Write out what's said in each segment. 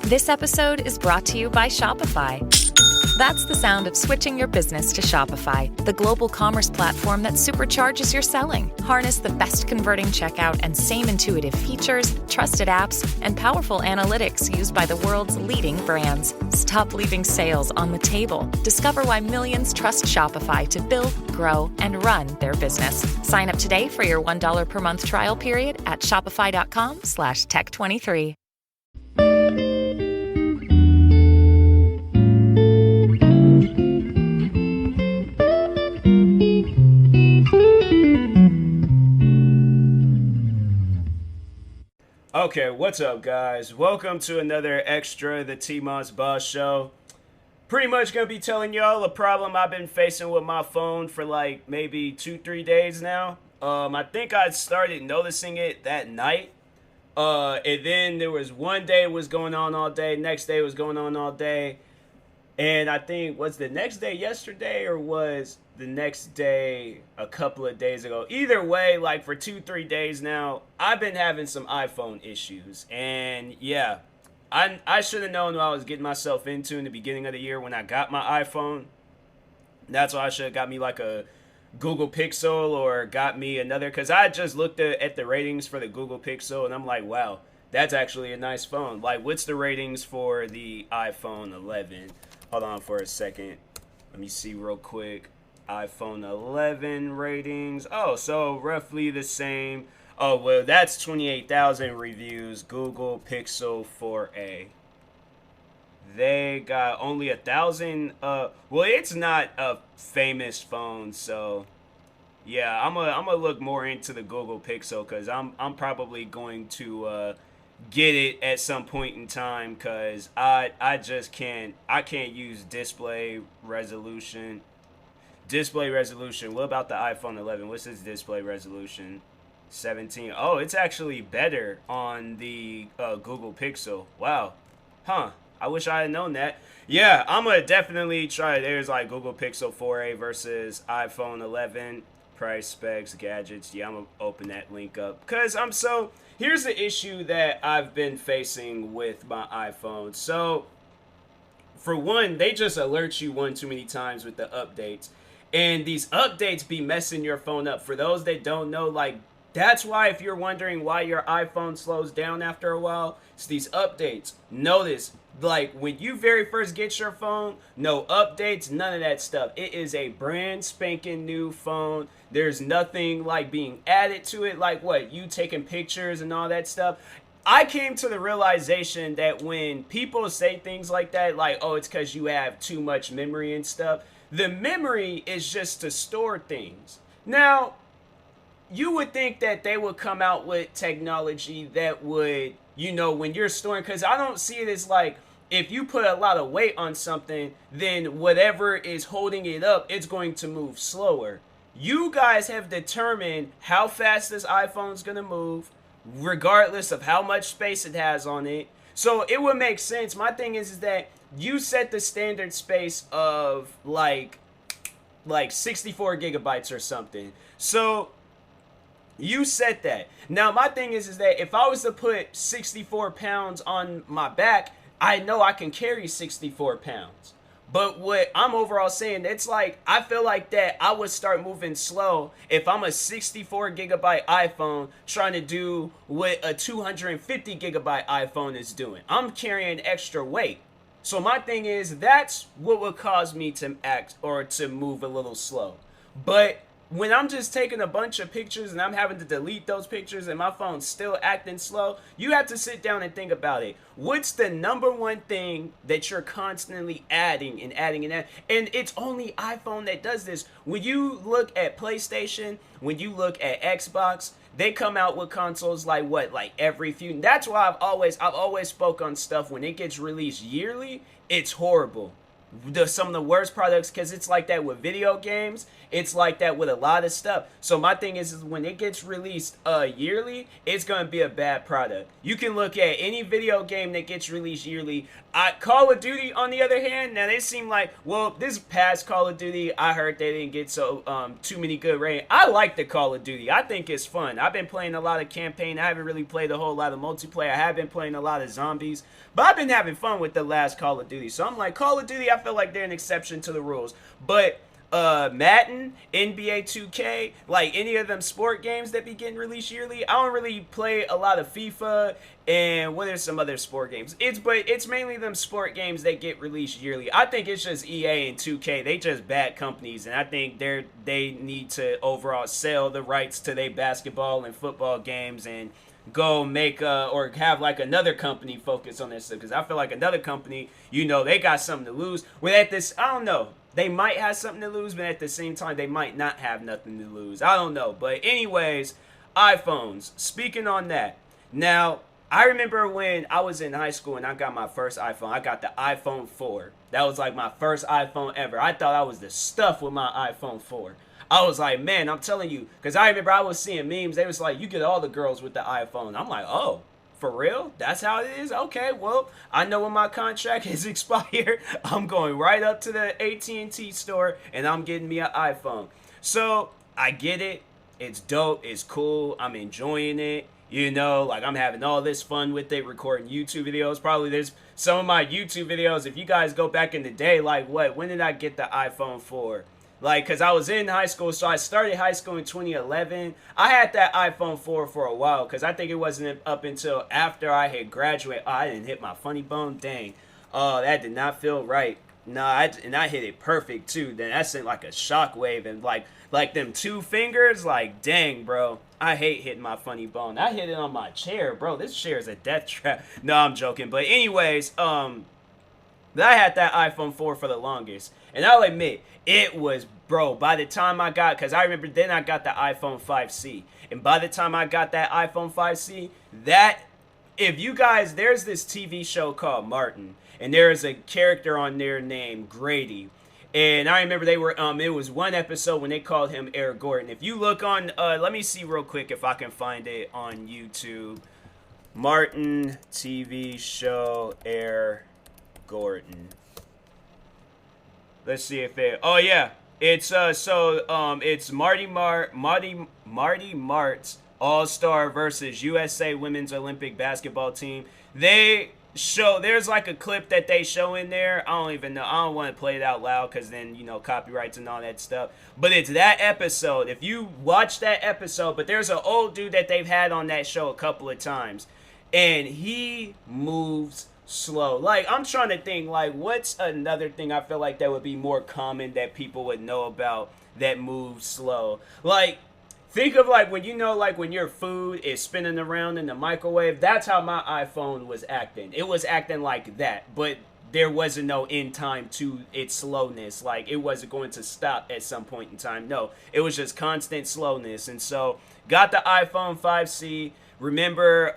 This episode is brought to you by Shopify. That's the sound of switching your business to Shopify, the global commerce platform that supercharges your selling. Harness the best converting checkout and same intuitive features, trusted apps, and powerful analytics used by the world's leading brands. Stop leaving sales on the table. Discover why millions trust Shopify to build, grow, and run their business. Sign up today for your $1 per month trial period at shopify.com/tech23. Okay, what's up, guys? Welcome to another extra the TMossBoss show. Pretty much gonna be telling y'all a problem I've been facing with my phone for like maybe 2-3 days now. I think I started noticing it that night. And then there was one day it was going on all day, next day it was going on all day. And I think, was the next day yesterday or was the next day a couple of days ago? Either way, like for 2-3 days now, I've been having some iPhone issues. And yeah, I should have known what I was getting myself into in the beginning of the year when I got my iPhone. That's why I should have got me like a Google Pixel or got me another, because I just looked at the ratings for the Google Pixel and I'm like, wow, that's actually a nice phone. Like, what's the ratings for the iPhone 11? Hold on for a second. Let me see real quick. iPhone 11 ratings. Oh, so roughly the same. Oh, well, that's 28,000 reviews. Google Pixel 4a. They got only 1,000. Well, it's not a famous phone, so yeah, I'm gonna look more into the Google Pixel because I'm probably going to get it at some point in time because I just can't use display resolution. Display resolution. What about the iPhone 11? What's its display resolution? 17. Oh, it's actually better on the Google Pixel. Wow. Huh. I wish I had known that. Yeah, I'm going to definitely try. There's like Google Pixel 4a versus iPhone 11. Price, specs, gadgets. Yeah, I'm going to open that link up. Because here's the issue that I've been facing with my iPhone. So, for one, they just alert you one too many times with the updates. And these updates be messing your phone up. For those that don't know, like, that's why if you're wondering why your iPhone slows down after a while, it's these updates. Notice, like, when you very first get your phone, no updates, none of that stuff. It is a brand spanking new phone. There's nothing, like, being added to it. Like, what, you taking pictures and all that stuff? I came to the realization that when people say things like that, like, oh, it's because you have too much memory and stuff, the memory is just to store things. Now, you would think that they would come out with technology that would, when you're storing, because I don't see it as like, if you put a lot of weight on something, then whatever is holding it up, it's going to move slower. You guys have determined how fast this iPhone's going to move, regardless of how much space it has on it. So it would make sense. My thing is that you set the standard space of like 64 gigabytes or something. So you set that. Now, my thing is that if I was to put 64 pounds on my back, I know I can carry 64 pounds. But what I'm overall saying, it's like, I feel like that I would start moving slow if I'm a 64 gigabyte iPhone trying to do what a 250 gigabyte iPhone is doing. I'm carrying extra weight. So my thing is, that's what would cause me to act or to move a little slow. But when I'm just taking a bunch of pictures and I'm having to delete those pictures and my phone's still acting slow, you have to sit down and think about it. What's the number one thing that you're constantly adding and adding and adding? And it's only iPhone that does this. When you look at PlayStation, when you look at Xbox, they come out with consoles like every few. That's why I've always spoke on stuff when it gets released yearly. It's horrible. some of the worst products, because it's like that with video games. It's like that with a lot of stuff. So my thing is when it gets released yearly, it's going to be a bad product. You can look at any video game that gets released yearly. Call of Duty, on the other hand, now they seem like, well, this past Call of Duty, I heard they didn't get too many good ratings. I like the Call of Duty. I think it's fun. I've been playing a lot of campaign. I haven't really played a whole lot of multiplayer. I have been playing a lot of zombies. But I've been having fun with the last Call of Duty. So I'm like, Call of Duty, I feel like they're an exception to the rules. But Madden, NBA 2K, like any of them sport games that be getting released yearly, I don't really play a lot of FIFA, and what are some other sport games? It's mainly them sport games that get released yearly. I think it's just EA and 2K. They just bad companies, and I think they need to overall sell the rights to their basketball and football games and go make or have like another company focus on this stuff, because I feel like another company, they got something to lose. With at this, I don't know. They might have something to lose, but at the same time, they might not have nothing to lose. I don't know. But anyways, iPhones. Speaking on that. Now, I remember when I was in high school and I got my first iPhone. I got the iPhone 4. That was like my first iPhone ever. I thought I was the stuff with my iPhone 4. I was like, man, I'm telling you. Because I remember I was seeing memes. They was like, you get all the girls with the iPhone. I'm like, oh. For real? That's how it is? Okay, well, I know when my contract is expired, I'm going right up to the AT&T store and I'm getting me an iPhone. So, I get it. It's dope. It's cool. I'm enjoying it. Like I'm having all this fun with it, recording YouTube videos. Probably there's some of my YouTube videos, if you guys go back in the day, like when did I get the iPhone 4? Like, because I was in high school, so I started high school in 2011. I had that iPhone 4 for a while, because I think it wasn't up until after I had graduated. Oh, I didn't hit my funny bone? Dang. Oh, that did not feel right. Nah, and I hit it perfect, too. Then that sent like a shockwave, and like them 2 fingers, like, dang, bro. I hate hitting my funny bone. I hit it on my chair, bro. This chair is a death trap. No, I'm joking. But anyways, I had that iPhone 4 for the longest. And I'll admit, it was, bro, by the time I got, because I remember then I got the iPhone 5C. And by the time I got that iPhone 5C, if you guys, there's this TV show called Martin. And there is a character on there named Grady. And I remember they were, it was one episode when they called him Air Gordon. If you look on, let me see real quick if I can find it on YouTube. Martin TV show Air Gordon. Let's see if it. Oh yeah, it's it's Marty Mart's All-Star versus USA Women's Olympic Basketball Team. There's like a clip that they show in there. I don't even know. I don't want to play it out loud because then copyrights and all that stuff. But it's that episode. If you watch that episode, but there's an old dude that they've had on that show a couple of times, and he moves slow. Like, I'm trying to think, like, what's another thing I feel like that would be more common that people would know about that moves slow? Like, think of like when when your food is spinning around in the microwave. That's how my iPhone was acting. It was acting like that, but there wasn't no end time to its slowness. Like, it wasn't going to stop at some point in time. No, it was just constant slowness. And so got the iPhone 5C. Remember,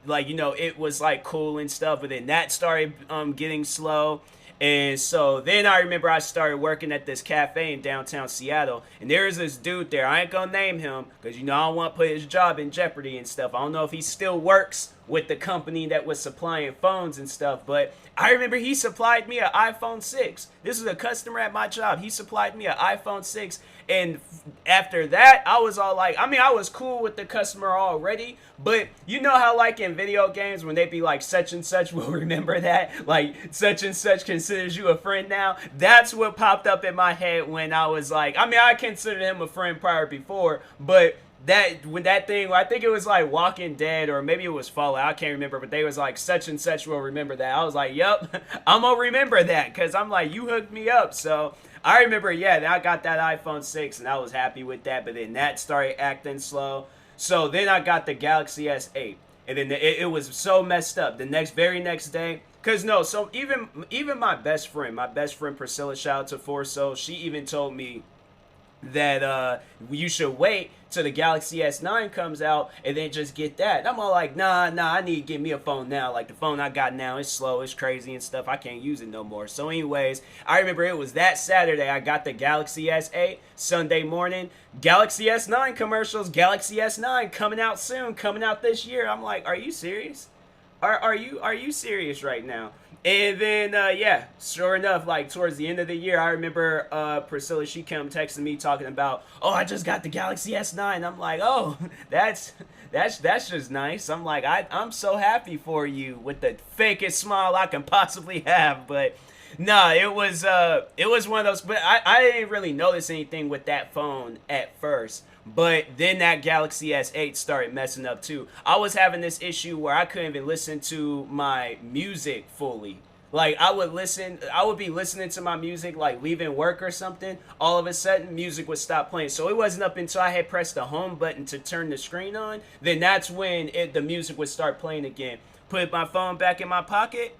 it was like cool and stuff, but then that started getting slow. And so then I remember I started working at this cafe in downtown Seattle, and there was this dude there. I ain't gonna name him because I don't want to put his job in jeopardy and stuff. I don't know if he still works with the company that was supplying phones and stuff, but I remember he supplied me an iPhone 6. This was a customer at my job. He supplied me an iPhone 6, and after that, I was all like, I was cool with the customer already, but you know how like in video games when they be like, such and such will remember that, like such and such considers you a friend now? That's what popped up in my head when I was like, I considered him a friend prior before, but when that thing, I think it was like Walking Dead or maybe it was Fallout, I can't remember, but they was like, such and such will remember that. I was like, yep, I'm gonna remember that, because I'm like, you hooked me up. So I remember, I got that iPhone 6 and I was happy with that, but then that started acting slow. So then I got the Galaxy S8, and then it was so messed up. The very next day, so even my best friend Priscilla, shout out to Forso, she even told me that you should wait till the Galaxy S9 comes out and then just get that. And I'm all like, nah, I need to get me a phone now. Like, the phone I got now is slow, it's crazy and stuff. I can't use it no more. So anyways, I remember it was that Saturday I got the Galaxy S8. Sunday morning, Galaxy S9 commercials, Galaxy S9 coming out soon, coming out this year. I'm like, are you serious? Are you serious right now? And then yeah, sure enough, like towards the end of the year, I remember Priscilla, she came texting me talking about, oh, I just got the Galaxy S9. I'm like, oh, that's just nice. I'm like, I'm so happy for you, with the fakest smile I can possibly have. But no, it was one of those. But I didn't really notice anything with that phone at first. But then that Galaxy S8 started messing up too. I was having this issue where I couldn't even listen to my music fully. Like, I would be listening to my music, like leaving work or something. All of a sudden, music would stop playing. So it wasn't up until I had pressed the home button to turn the screen on. Then that's when the music would start playing again. Put my phone back in my pocket.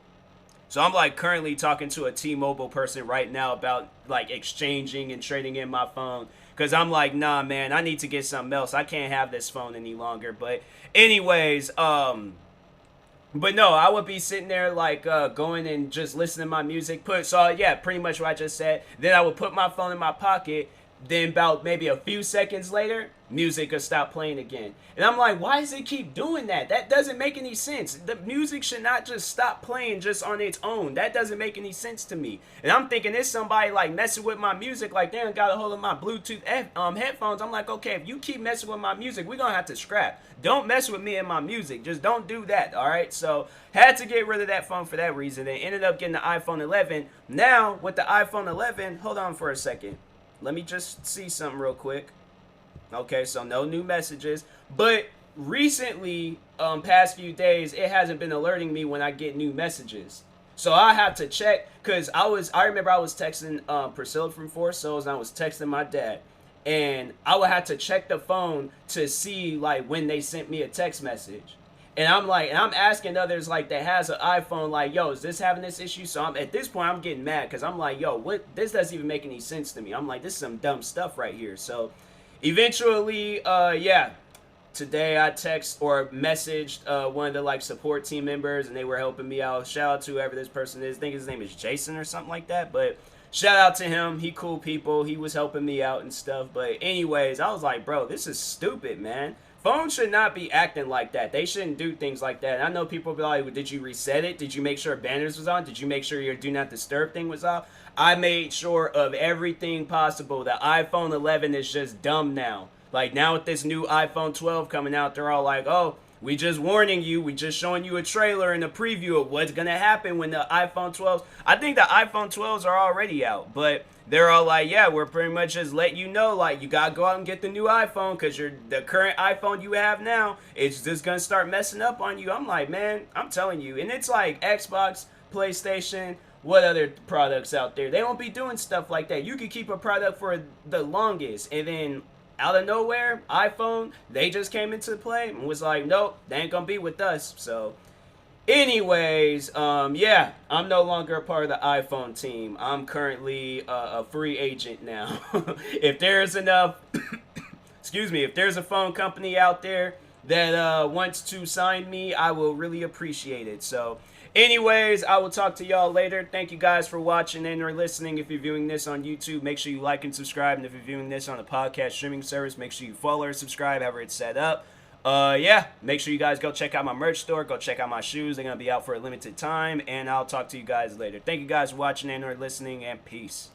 So I'm like currently talking to a T-Mobile person right now about like exchanging and trading in my phone. Because I'm like, nah, man, I need to get something else. I can't have this phone any longer. But anyways, but no, I would be sitting there like going and just listening to my music. Yeah, pretty much what I just said. Then I would put my phone in my pocket. Then about maybe a few seconds later, music would stop playing again. And I'm like, why does it keep doing that? That doesn't make any sense. The music should not just stop playing just on its own. That doesn't make any sense to me. And I'm thinking it's somebody like messing with my music, like they done got a hold of my Bluetooth headphones. I'm like, okay, if you keep messing with my music, we're gonna have to scrap. Don't mess with me and my music. Just don't do that, all right? So had to get rid of that phone for that reason. And ended up getting the iPhone 11. Now with the iPhone 11, hold on for a second. Let me just see something real quick. Okay, so no new messages. But recently, past few days, it hasn't been alerting me when I get new messages. So I have to check, because I remember I was texting Priscilla from Four Souls, and I was texting my dad. And I would have to check the phone to see like when they sent me a text message. And I'm asking others like that has an iPhone, like, yo, is this having this issue? So at this point, I'm getting mad because I'm like, yo, what? This doesn't even make any sense to me. I'm like, this is some dumb stuff right here. So eventually, yeah, today I text or messaged one of the like support team members, and they were helping me out. Shout out to whoever this person is. I think his name is Jason or something like that. But shout out to him. He cool people. He was helping me out and stuff. But anyways, I was like, bro, this is stupid, man. Phones should not be acting like that. They shouldn't do things like that. And I know people be like, well, did you reset it? Did you make sure banners was on? Did you make sure your do not disturb thing was off? I made sure of everything possible. The iPhone 11 is just dumb now. Like now with this new iPhone 12 coming out, they're all like, oh, we just warning you. We just showing you a trailer and a preview of what's going to happen when the iPhone 12s. I think the iPhone 12s are already out, but they're all like, yeah, we're pretty much just letting you know, like, you got to go out and get the new iPhone because the current iPhone you have now is just going to start messing up on you. I'm like, man, I'm telling you. And it's like Xbox, PlayStation, what other products out there? They won't be doing stuff like that. You could keep a product for the longest, and then out of nowhere, iPhone, they just came into play and was like, nope, they ain't going to be with us. So anyways, yeah, I'm no longer a part of the iPhone team. I'm currently a free agent now. If there's enough, excuse me, if there's a phone company out there that wants to sign me, I will really appreciate it. So anyways, I will talk to y'all later. Thank you guys for watching and or listening. If you're viewing this on YouTube, make sure you like and subscribe. And if you're viewing this on a podcast streaming service, make sure you follow or subscribe, however it's set up. Yeah, make sure you guys go check out my merch store. Go check out my shoes. They're going to be out for a limited time. And I'll talk to you guys later. Thank you guys for watching and or listening, and peace.